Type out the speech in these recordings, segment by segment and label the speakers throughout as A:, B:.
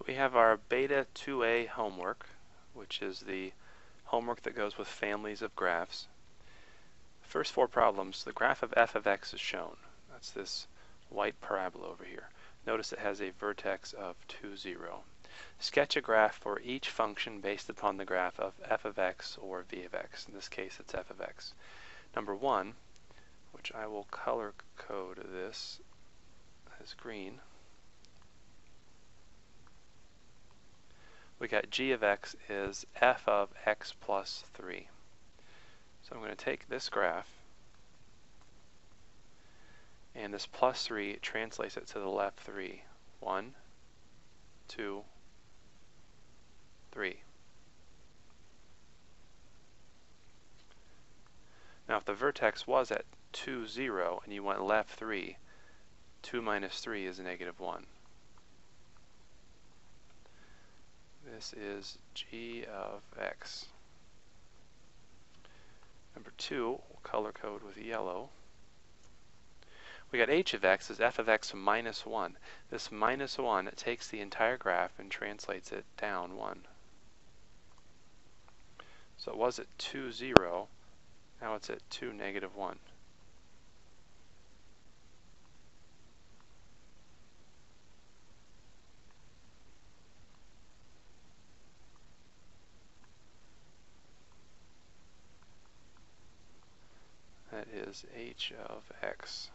A: we have our Beta 2A homework, which is the homework that goes with families of graphs. First four problems, the graph of f of x is shown. That's this white parabola over here. Notice it has a vertex of 2, 0. Sketch a graph for each function based upon the graph of f of x or v of x. In this case, it's f of x. Number 1, which I will color code this as green. We got g of x is f of x plus 3. So I'm going to take this graph, and this plus 3 translates it to the left 3. 1, 2, 3. Now if the vertex was at 2, 0, and you went left 3, 2 minus 3 is negative 1. This is g of x. Number 2, we'll color code with yellow. We got h of x is f of x minus 1. This minus 1, it takes the entire graph and translates it down 1. So it was at 2, 0. Now it's at 2, negative 1. That is h of x.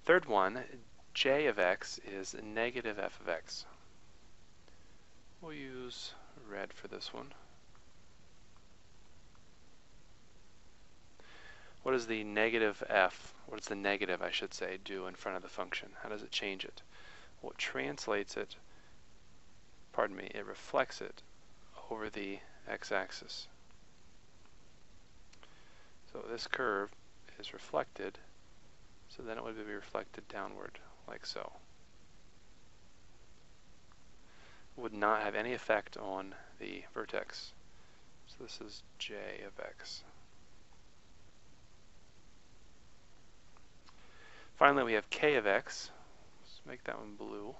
A: Third one, j of x is negative f of x. We'll use red for this one. What does the negative f, what does the negative, I should say, do in front of the function? How does it change it? Well, it translates it, pardon me, it reflects it over the x-axis. So this curve is reflected, so then it would be reflected downward, like so. Would not have any effect on the vertex. So this is j of x. Finally, we have k of x. Let's make that one blue.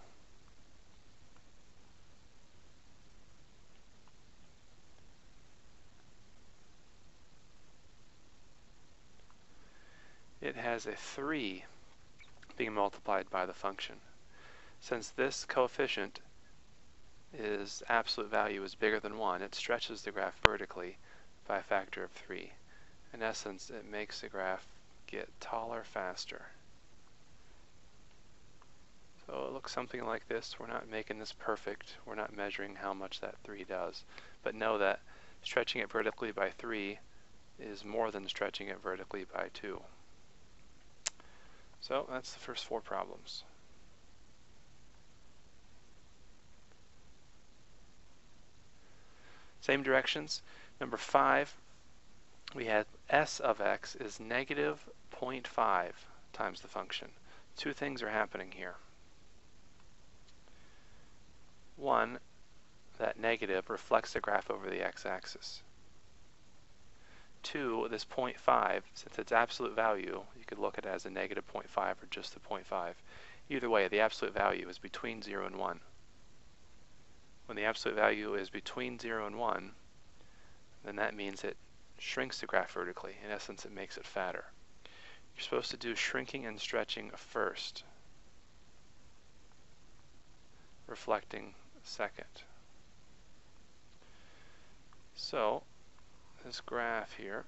A: It has a 3 being multiplied by the function. Since this coefficient is absolute value is bigger than 1, it stretches the graph vertically by a factor of 3. In essence, it makes the graph get taller faster. So it looks something like this. We're not making this perfect. We're not measuring how much that 3 does. But know that stretching it vertically by 3 is more than stretching it vertically by 2. So that's the first four problems. Same directions. Number 5, we had s of x is negative 0.5 times the function. Two things are happening here. One, that negative reflects the graph over the x-axis. 2, this 0.5, since it's absolute value, you could look at it as a negative 0.5 or just the 0.5. Either way, the absolute value is between 0 and 1. When the absolute value is between 0 and 1, then that means it shrinks the graph vertically. In essence, it makes it fatter. You're supposed to do shrinking and stretching first, reflecting second. So, this graph here,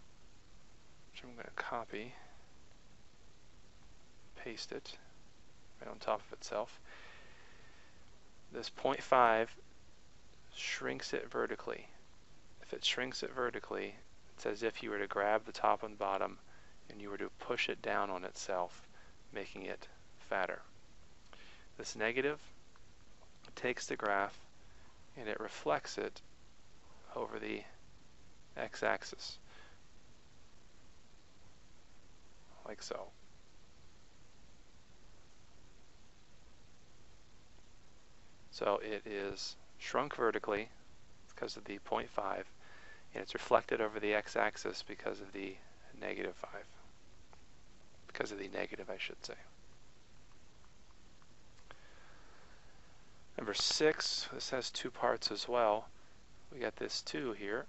A: which I'm going to copy, paste it right on top of itself. This 0.5 shrinks it vertically. If it shrinks it vertically, it's as if you were to grab the top and bottom and you were to push it down on itself, making it fatter. This negative takes the graph and it reflects it over the x-axis, like so. So it is shrunk vertically because of the 0.5, and it's reflected over the x-axis because of the negative 5. Because of the negative, I should say. Number Number 6, this has two parts as well. We got this 2 here,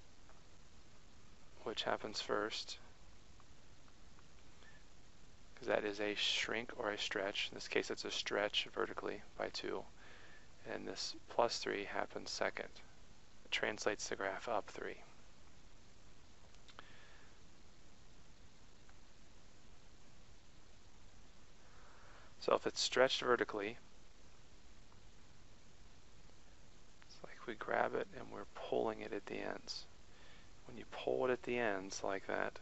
A: which happens first, because that is a shrink or a stretch. In this case, it's a stretch vertically by 2. And this plus 3 happens second. It translates the graph up 3. So if it's stretched vertically, it's like we grab it and we're pulling it at the ends. When you pull it at the ends like that,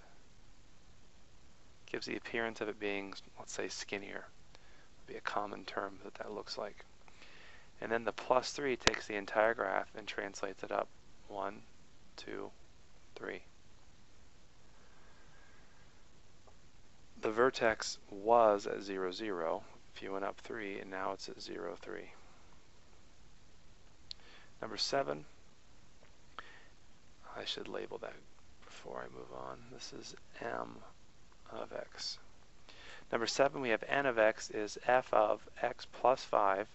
A: it gives the appearance of it being, let's say, skinnier. Would be a common term that looks like. And then the plus 3 takes the entire graph and translates it up 1, 2, 3. The vertex was at 0, 0. If you went up 3, and now it's at 0, 3. Number 7, I should label that before I move on. This is m of x. Number 7, we have n of x is f of x plus 5,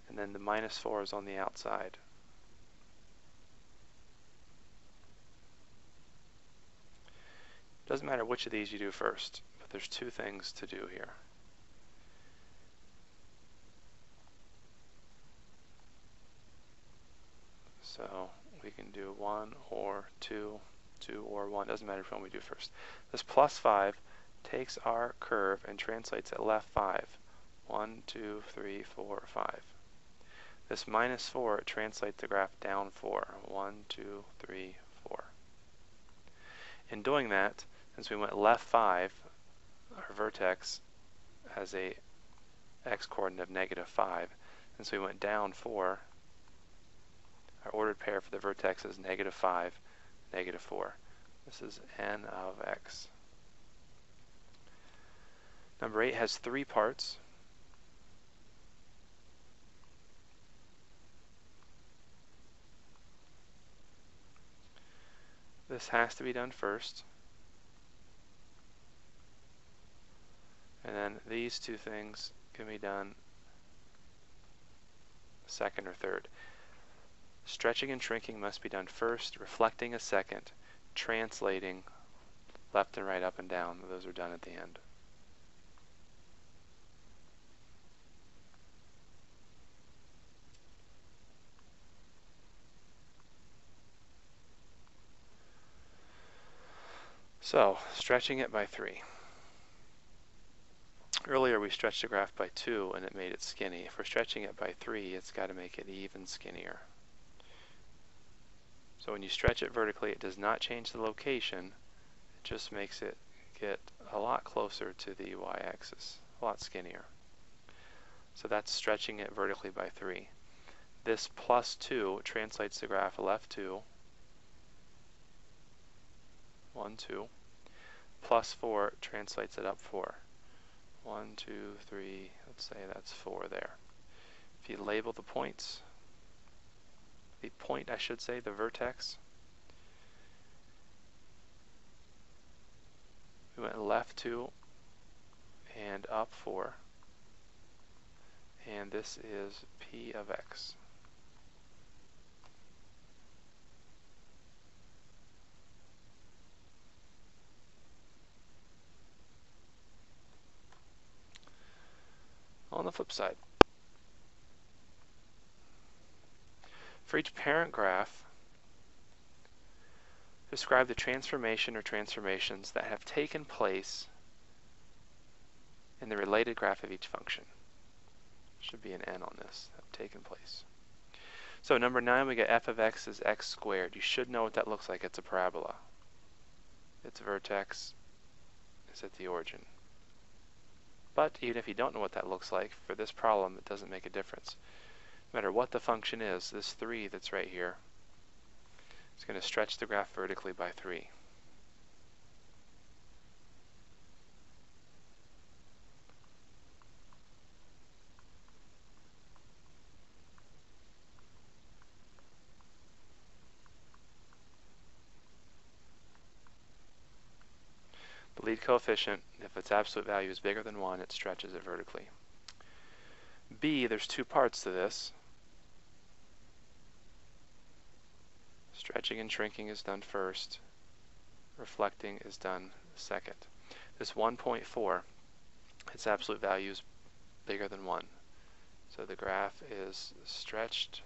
A: and then the minus 4 is on the outside. Doesn't matter which of these you do first, but there's two things to do here. So we can do 1 or 2, 2 or 1, doesn't matter which one we do first. This plus 5 takes our curve and translates it left 5. 1, 2, 3, 4, 5. This minus 4 translates the graph down 4. 1, 2, 3, 4. In doing that, since we went left 5, our vertex has a x-coordinate of negative 5. Since we went down 4, our ordered pair for the vertex is negative 5, negative 4. This is n of x. Number 8 has 3 parts. This has to be done first. And then these two things can be done second or third. Stretching and shrinking must be done first, reflecting a second, translating left and right, up and down. Those are done at the end. So, stretching it by 3. Earlier we stretched the graph by 2 and it made it skinny. If we're stretching it by 3, it's got to make it even skinnier. So when you stretch it vertically, it does not change the location. It just makes it get a lot closer to the y-axis, a lot skinnier. So that's stretching it vertically by 3. This plus 2 translates the graph left 2, 1, 2. Plus 4 translates it up 4. 1, 2, 3, let's say that's 4 there. If you label the points, the point, I should say, the vertex, we went left 2 and up 4, and this is p of x. On the flip side, for each parent graph, describe the transformation or transformations that have taken place in the related graph of each function. Should be an n on this, have taken place. So number 9, we get f of x is x squared. You should know what that looks like. It's a parabola. Its vertex is at the origin. But even if you don't know what that looks like, for this problem it doesn't make a difference. No matter what the function is, this 3 that's right here is going to stretch the graph vertically by 3. The lead coefficient, if its absolute value is bigger than 1, it stretches it vertically. B, there's 2 parts to this. Stretching and shrinking is done first. Reflecting is done second. This 1.4, its absolute value is bigger than 1. So the graph is stretched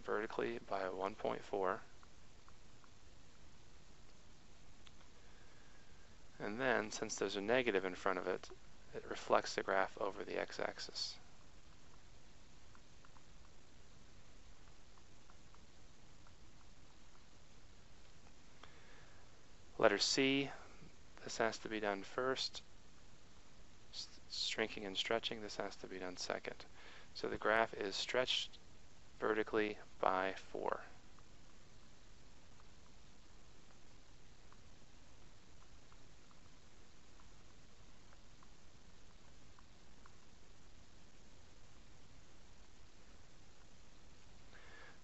A: vertically by 1.4. And then, since there's a negative in front of it, it reflects the graph over the x-axis. Letter C, this has to be done first. Shrinking and stretching, this has to be done second. So the graph is stretched vertically by 4.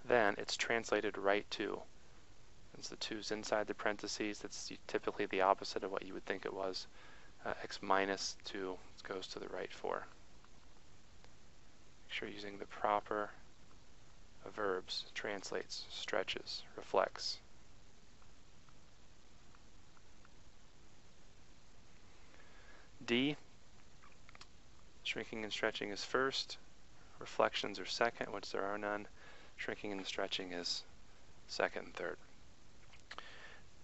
A: Then it's translated right 2. Since the 2's inside the parentheses, that's typically the opposite of what you would think it was. X minus 2 goes to the right 4. Make sure you're using the proper verbs. Translates, stretches, reflects. D, shrinking and stretching is first. Reflections are second, which there are none. Shrinking and stretching is second and third.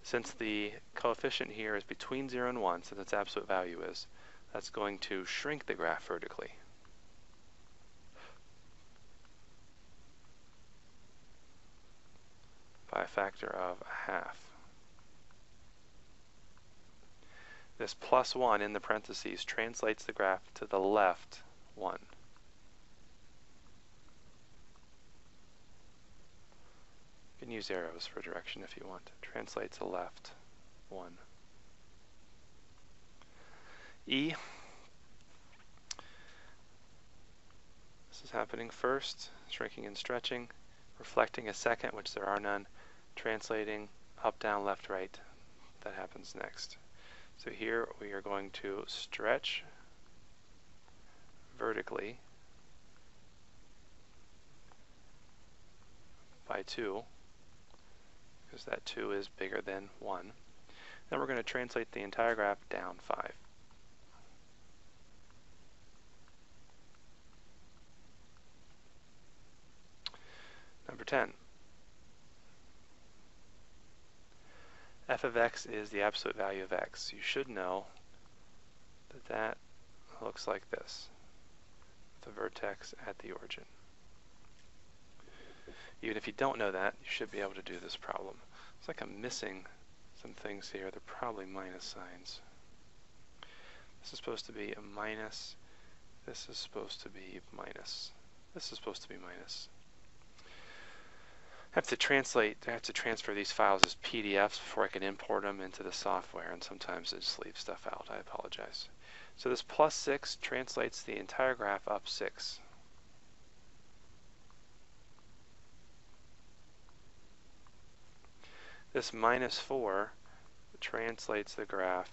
A: Since the coefficient here is between 0 and 1, since its absolute value is, that's going to shrink the graph vertically. By a factor of ½ This plus 1 in the parentheses translates the graph to the left 1. You can use arrows for direction if you want. Translate to left 1. E. This is happening first, shrinking and stretching. Reflecting a second, which there are none. Translating up, down, left, right. That happens next. So here we are going to stretch vertically by 2. Because that 2 is bigger than 1. Then we're going to translate the entire graph down 5. Number 10. F of x is the absolute value of x. You should know that that looks like this, the vertex at the origin. Even if you don't know that, you should be able to do this problem. It's like I'm missing some things here. They're probably minus signs. This is supposed to be a minus. This is supposed to be minus. This is supposed to be minus. I have to transfer these files as PDFs before I can import them into the software, and sometimes I just leave stuff out. I apologize. So this plus 6 translates the entire graph up 6. This minus 4 translates the graph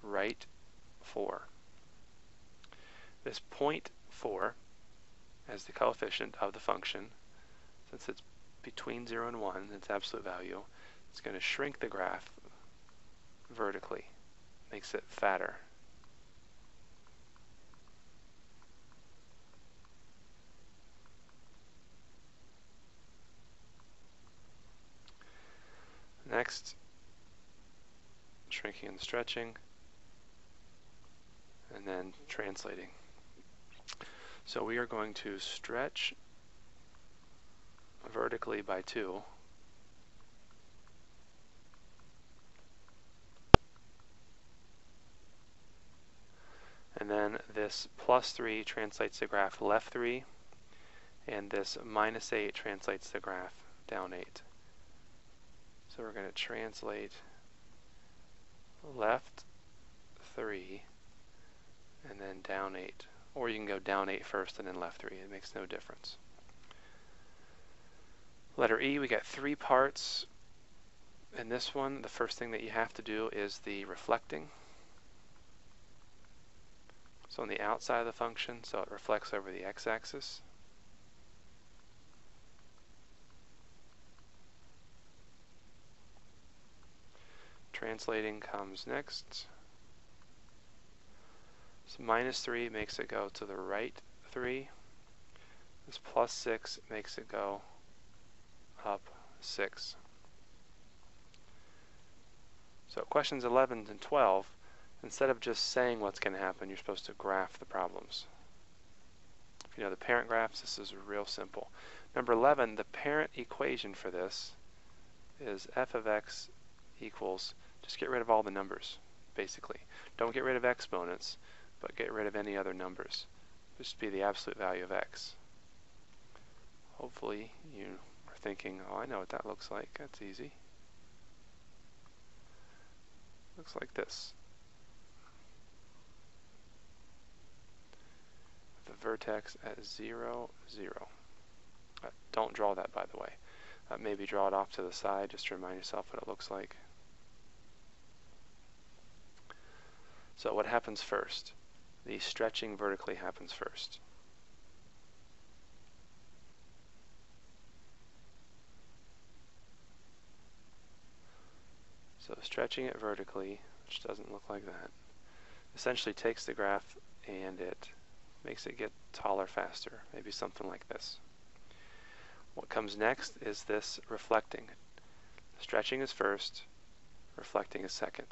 A: right 4. This 0.4 as the coefficient of the function, since it's between 0 and 1, its absolute value, it's going to shrink the graph vertically, makes it fatter. Next, shrinking and stretching, and then translating. So we are going to stretch vertically by 2. And then this plus 3 translates the graph left 3, and this minus 8 translates the graph down 8. So we're going to translate left 3 and then down 8. Or you can go down 8 first and then left 3. It makes no difference. Letter E, we got 3 parts. In this one, the first thing that you have to do is the reflecting. So on the outside of the function, so it reflects over the x-axis. translating comes next. So minus 3 makes it go to the right 3. This plus 6 makes it go up 6. So questions 11 and 12, instead of just saying what's going to happen, you're supposed to graph the problems. If you know the parent graphs, this is real simple. Number 11, the parent equation for this is f of x equals, just get rid of all the numbers, basically. Don't get rid of exponents, but get rid of any other numbers. Just be the absolute value of x. Hopefully you are thinking, oh, I know what that looks like. That's easy. Looks like this. The vertex at 0, 0. Don't draw that, by the way. Maybe draw it off to the side just to remind yourself what it looks like. So what happens first? The stretching vertically happens first. So stretching it vertically, which doesn't look like that, essentially takes the graph and it makes it get taller faster, maybe something like this. What comes next is this reflecting. Stretching is first, reflecting is second.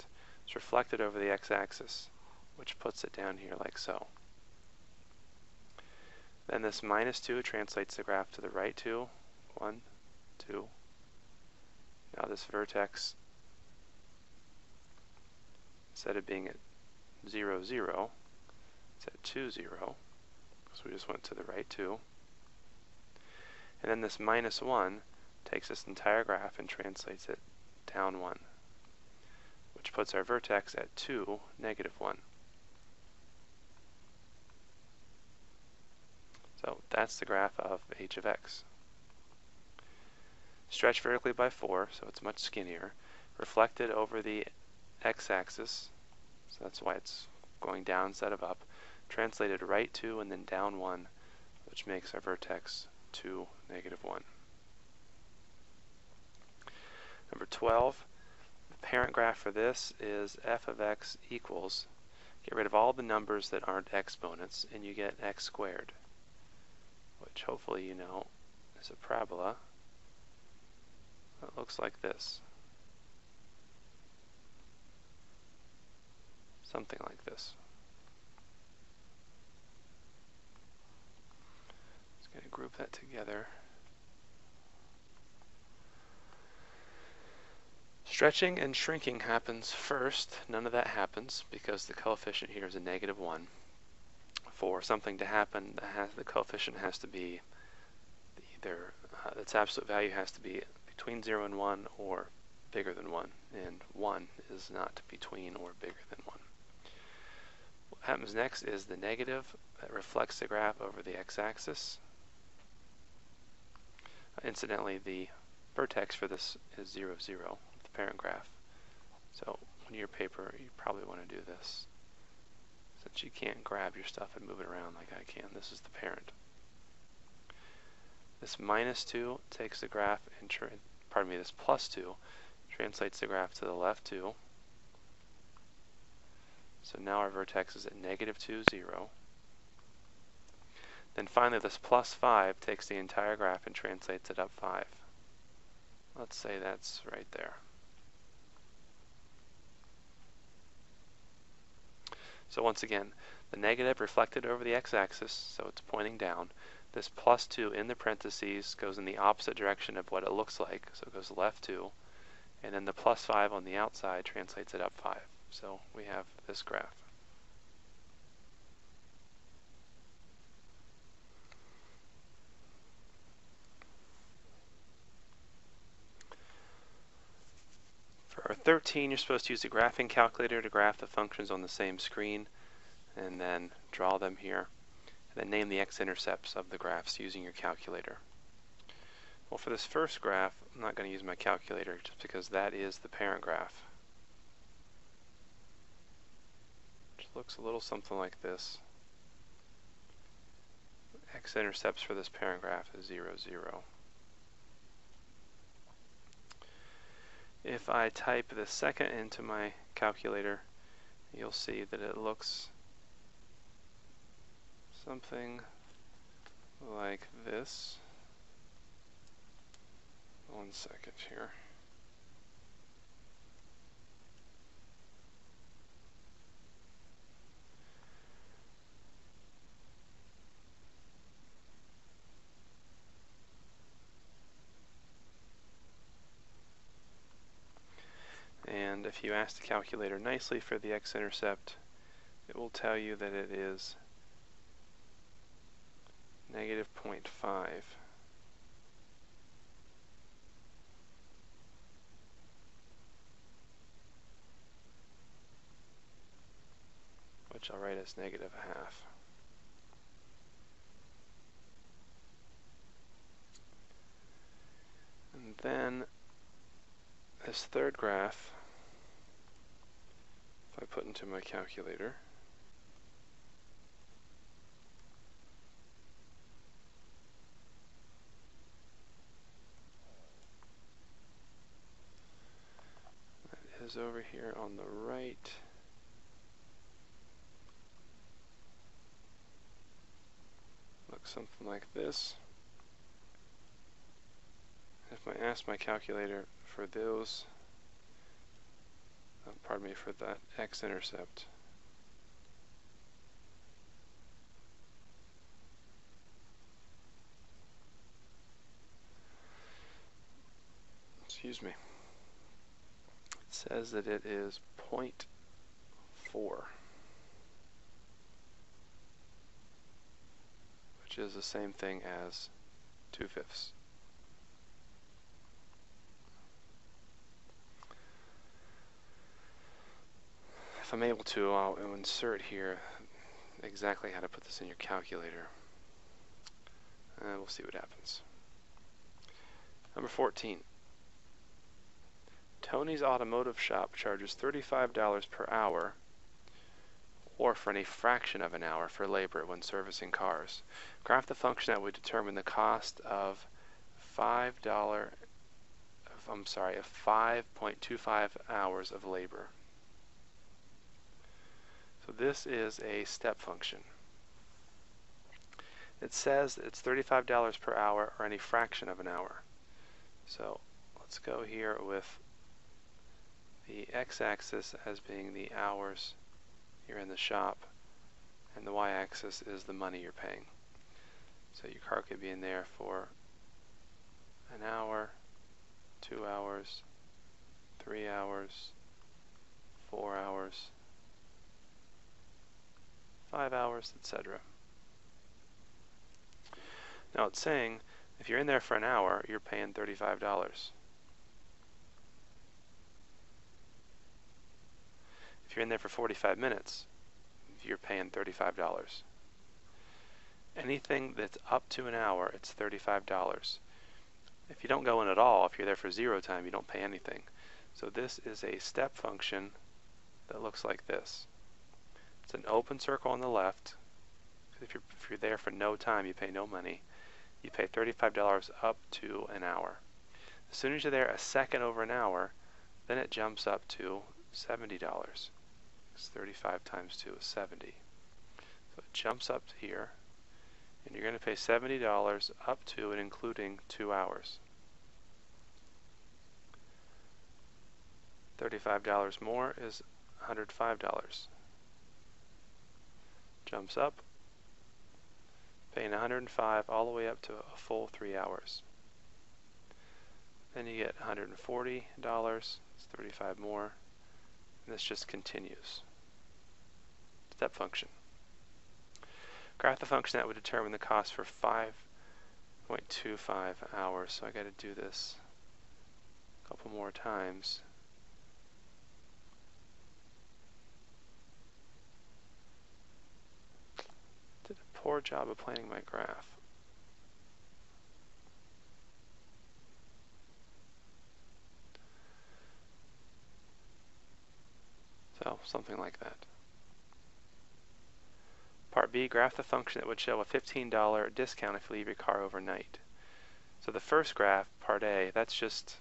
A: It's reflected over the x-axis, which puts it down here like so. Then this minus 2 translates the graph to the right 2. 1, 2. Now this vertex, instead of being at 0, 0, it's at 2, 0. So we just went to the right 2. And then this minus 1 takes this entire graph and translates it down 1, which puts our vertex at 2, negative 1. So that's the graph of h of x. Stretched vertically by 4, so it's much skinnier. Reflected over the x-axis, so that's why it's going down instead of up. Translated right 2 and then down 1, which makes our vertex 2, negative 1. Number 12, the parent graph for this is f of x equals, get rid of all the numbers that aren't exponents, and you get x squared, which hopefully you know is a parabola that looks like this. Something like this. Just going to group that together. Stretching and shrinking happens first. None of that happens because the coefficient here is a negative 1. For something to happen, the coefficient has to be either, its absolute value has to be between 0 and 1 or bigger than 1, and 1 is not between or bigger than 1. What happens next is the negative that reflects the graph over the x-axis. Incidentally, the vertex for this is 0, 0, the parent graph. So on your paper, you probably want to do this. Since you can't grab your stuff and move it around like I can, this is the parent. This minus 2 takes the graph and, this plus 2 translates the graph to the left 2. So now our vertex is at negative 2, 0. Then finally this plus 5 takes the entire graph and translates it up 5. Let's say that's right there. So once again, the negative reflected over the x-axis, so it's pointing down. This plus 2 in the parentheses goes in the opposite direction of what it looks like, so it goes left 2. And then the plus 5 on the outside translates it up 5. So we have this graph. For our 13, you're supposed to use a graphing calculator to graph the functions on the same screen, and then draw them here, and then name the x-intercepts of the graphs using your calculator. Well, for this first graph, I'm not going to use my calculator just because that is the parent graph. Which looks a little something like this. X-intercepts for this parent graph is 0, 0. If I type the second into my calculator, you'll see that it looks something like this. 1 second here. And if you ask the calculator nicely for the x-intercept, it will tell you that it is negative 0.5. Which I'll write as negative 0.5. And then this third graph, if I put into my calculator, that is over here on the right. Looks something like this. If I ask my calculator for those, pardon me, for that x-intercept, excuse me, it says that it is 0.4, which is the same thing as 2/5. If I'm able to, I'll insert here exactly how to put this in your calculator. And we'll see what happens. Number 14. Tony's Automotive Shop charges $35 per hour or for any fraction of an hour for labor when servicing cars. Graph the function that would determine the cost of $5, of 5.25 hours of labor. So this is a step function. It says it's $35 per hour or any fraction of an hour. So let's go here with the x-axis as being the hours you're in the shop, and the y-axis is the money you're paying. So your car could be in there for an hour, 2 hours, 3 hours, 4 hours, 5 hours, etc. Now it's saying if you're in there for an hour, you're paying $35. If you're in there for 45 minutes, you're paying $35. Anything that's up to an hour, it's $35. If you don't go in at all, if you're there for 0 time, you don't pay anything. So this is a step function that looks like this. It's an open circle on the left. If you're there for no time, you pay no money. You pay $35 up to an hour. As soon as you're there a second over an hour, then it jumps up to $70. It's 35 times 2 is 70. So it jumps up to here, and you're going to pay $70 up to and including 2 hours. $35 more is $105. Jumps up, paying $105 all the way up to a full 3 hours. Then you get $140, it's 35 more, and this just continues. Step function. Graph the function that would determine the cost for 5.25 hours. So I got to do this a couple more times. Did a poor job of planning my graph. So something like that. Part B, graph the function that would show a $15 discount if you leave your car overnight. So the first graph, part A, that's just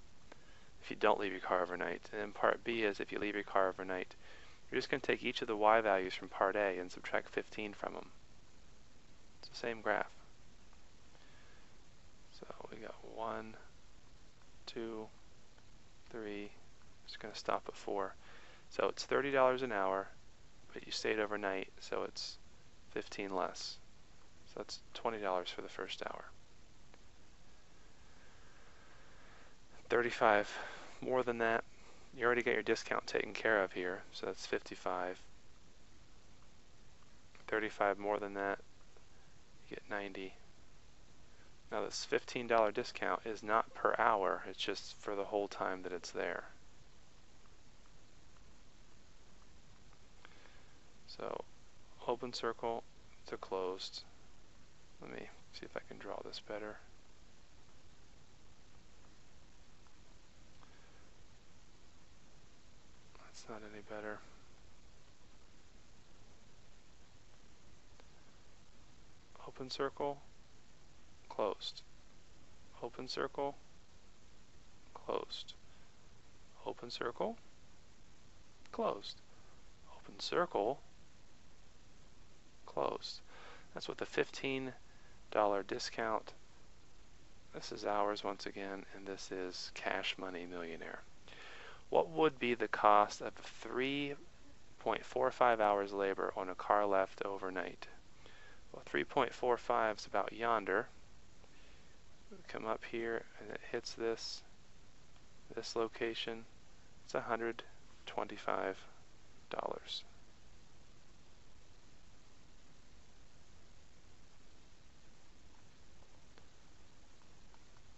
A: if you don't leave your car overnight. And then part B is if you leave your car overnight. You're just going to take each of the y values from part A and subtract 15 from them. It's the same graph. So we got 1, 2, 3. Just going to stop at 4. So it's $30 an hour, but you stayed overnight, so it's 15 less. So that's $20 for the first hour. 35 more than that. You already got your discount taken care of here, so that's 55. 35 more than that, you get 90. Now this $15 discount is not per hour, it's just for the whole time that it's there. So open circle to closed. Let me see if I can draw this better. That's not any better. Open circle, closed. Open circle, closed. Open circle, closed. Open circle, closed. That's with the $15 discount. This is hours once again, and this is Cash Money Millionaire. What would be the cost of 3.45 hours labor on a car left overnight? Well, 3.45 is about yonder. We come up here and it hits this location. It's $125.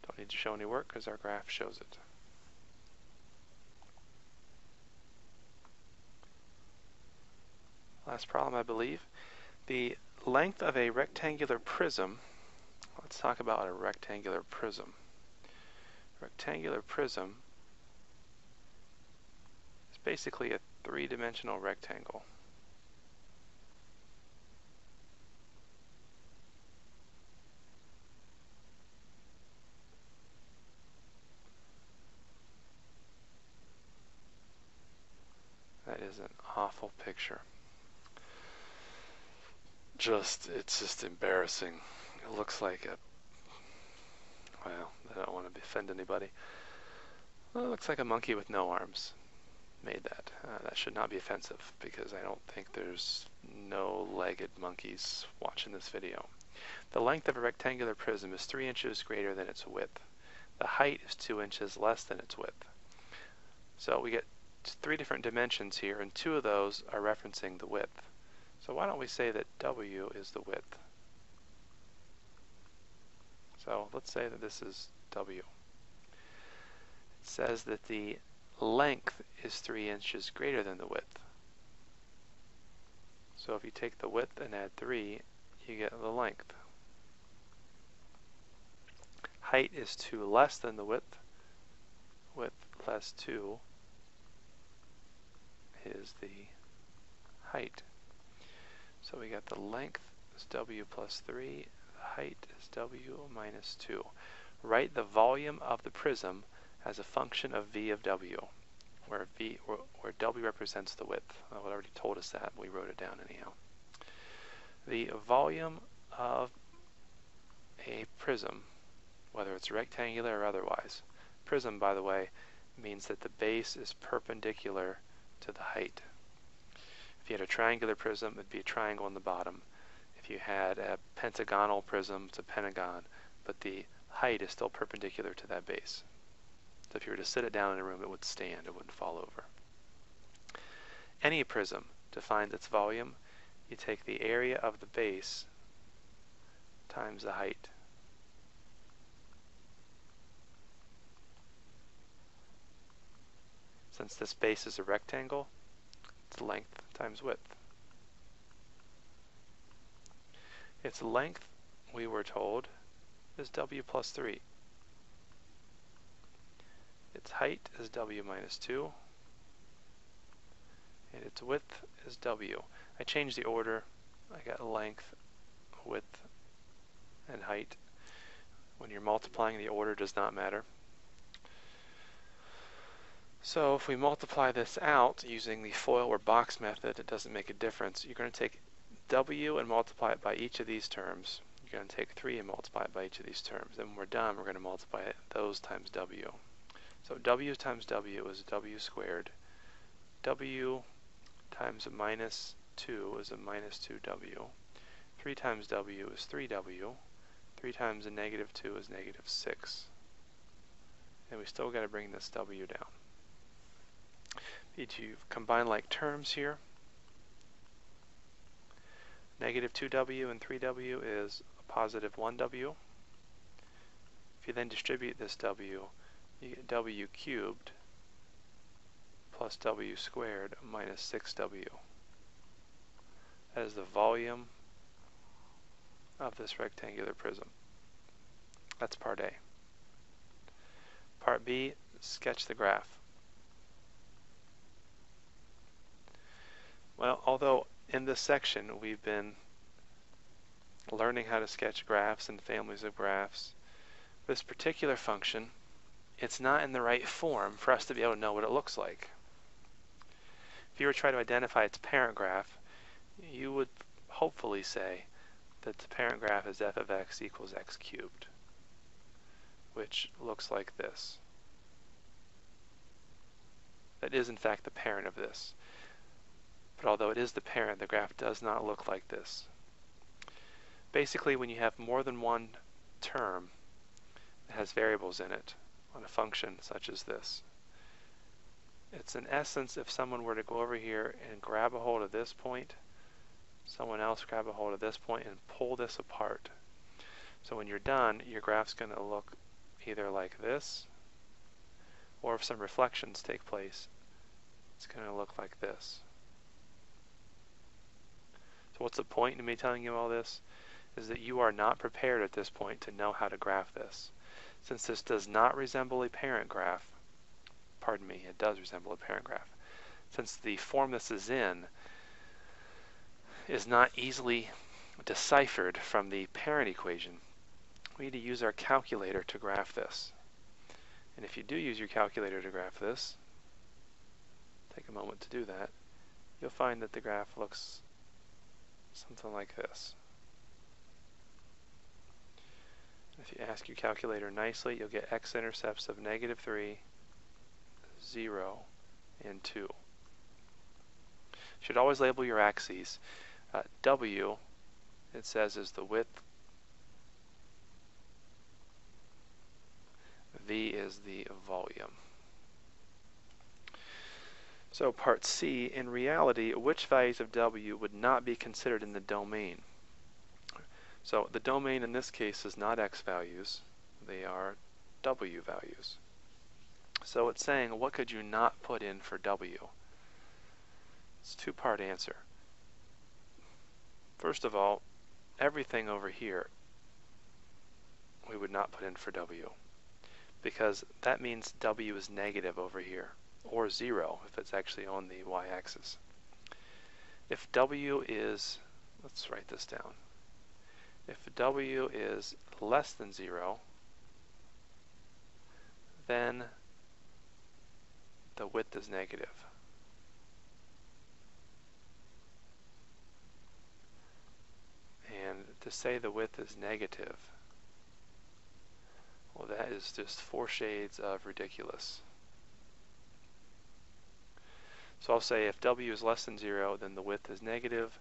A: Don't need to show any work because our graph shows it. Last problem, I believe. The length of a rectangular prism. Let's talk about a rectangular prism. Rectangular prism is basically a three-dimensional rectangle. That is an awful picture. It's just embarrassing. It looks like a, well, I don't want to offend anybody. Well, it looks like a monkey with no arms made that. That should not be offensive because I don't think there's no-legged monkeys watching this video. The length of a rectangular prism is 3 inches greater than its width. The height is 2 inches less than its width. So we get 3 different dimensions here, and 2 of those are referencing the width. So why don't we say that W is the width? So let's say that this is W. It says that the length is 3 inches greater than the width. So if you take the width and add 3, you get the length. Height is 2 less than the width. Width less 2 is the height. So we got the length is W plus 3, the height is W minus 2. Write the volume of the prism as a function of V of W, where W represents the width. It already told us that, we wrote it down anyhow. The volume of a prism, whether it's rectangular or otherwise. Prism, by the way, means that the base is perpendicular to the height. If you had a triangular prism, it'd be a triangle on the bottom. If you had a pentagonal prism, it's a pentagon, but the height is still perpendicular to that base. So if you were to sit it down in a room, it would stand, it wouldn't fall over. Any prism defines its volume. You take the area of the base times the height. Since this base is a rectangle, it's length times width. Its length, we were told, is W plus 3. Its height is W minus 2. And its width is W. I changed the order. I got length, width, and height. When you're multiplying, the order does not matter. So if we multiply this out using the FOIL or box method, it doesn't make a difference. You're going to take W and multiply it by each of these terms. You're going to take 3 and multiply it by each of these terms. Then when we're done, we're going to multiply it, those times W. So W times W is W squared. W times a minus 2 is a minus 2W. 3 times W is 3W. 3 times a negative 2 is negative 6. And we still got to bring this W down. Need to combine like terms here. Negative 2W and 3W is a positive 1W. If you then distribute this W, you get W cubed plus W squared minus 6W. That is the volume of this rectangular prism. That's part A. Part B, sketch the graph. Well, although in this section we've been learning how to sketch graphs and families of graphs, this particular function, it's not in the right form for us to be able to know what it looks like. If you were trying to identify its parent graph, you would hopefully say that the parent graph is f of x equals x cubed, which looks like this. That is in fact the parent of this. But although it is the parent, the graph does not look like this. Basically, when you have more than one term that has variables in it on a function such as this, it's in essence if someone were to go over here and grab a hold of this point, someone else grab a hold of this point and pull this apart. So when you're done, your graph's going to look either like this, or if some reflections take place, it's going to look like this. So what's the point in me telling you all this? Is that you are not prepared at this point to know how to graph this. Since this does not resemble a parent graph, pardon me, it does resemble a parent graph. Since the form this is in is not easily deciphered from the parent equation, we need to use our calculator to graph this. And if you do use your calculator to graph this, take a moment to do that, you'll find that the graph looks something like this. If you ask your calculator nicely, you'll get x-intercepts of negative 3, 0, and 2. You should always label your axes. W, it says, is the width. V is the volume. So part C, in reality, which values of W would not be considered in the domain? So the domain in this case is not x values, they are W values. So it's saying, what could you not put in for W? It's a two-part answer. First of all, everything over here we would not put in for W, because that means W is negative over here, or 0 if it's actually on the y-axis. If W is, let's write this down, if W is less than 0, then the width is negative. And to say the width is negative, well, that is just 4 shades of ridiculous. So I'll say if W is less than 0, then the width is negative,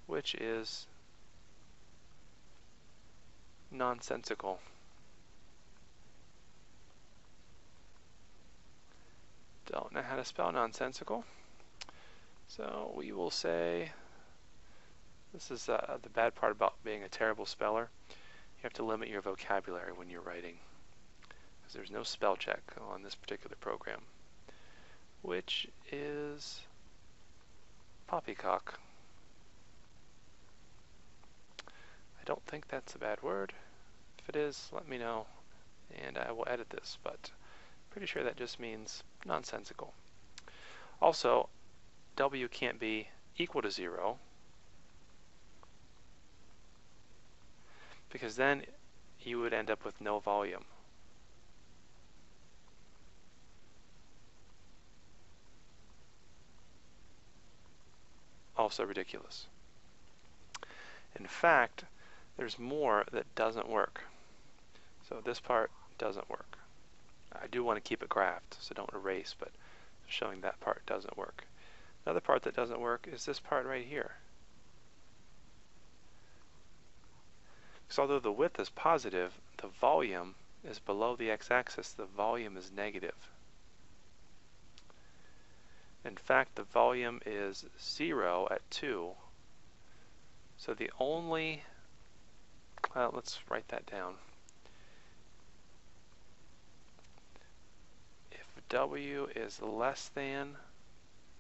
A: which is nonsensical. Don't know how to spell nonsensical. So we will say, this is the bad part about being a terrible speller. You have to limit your vocabulary when you're writing, because there's no spell check on this particular program, which is poppycock. I don't think that's a bad word. If it is, let me know, and I will edit this, but pretty sure that just means nonsensical. Also, W can't be equal to 0, because then you would end up with no volume. also ridiculous. In fact, there's more that doesn't work. So this part doesn't work. I do want to keep it graphed, so don't erase, but showing that part doesn't work. Another part that doesn't work is this part right here. Because although the width is positive, the volume is below the x-axis. The volume is negative. In fact, the volume is 0 at 2. So the only, let's write that down. If W is less than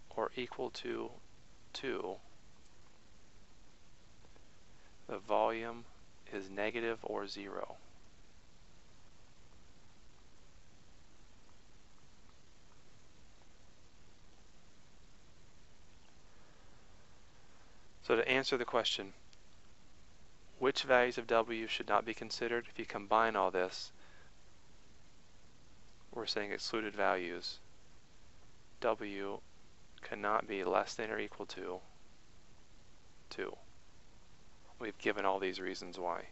A: or equal to 2, the volume is negative or 0. So to answer the question, which values of W should not be considered? If you combine all this, we're saying excluded values. W cannot be less than or equal to 2. We've given all these reasons why.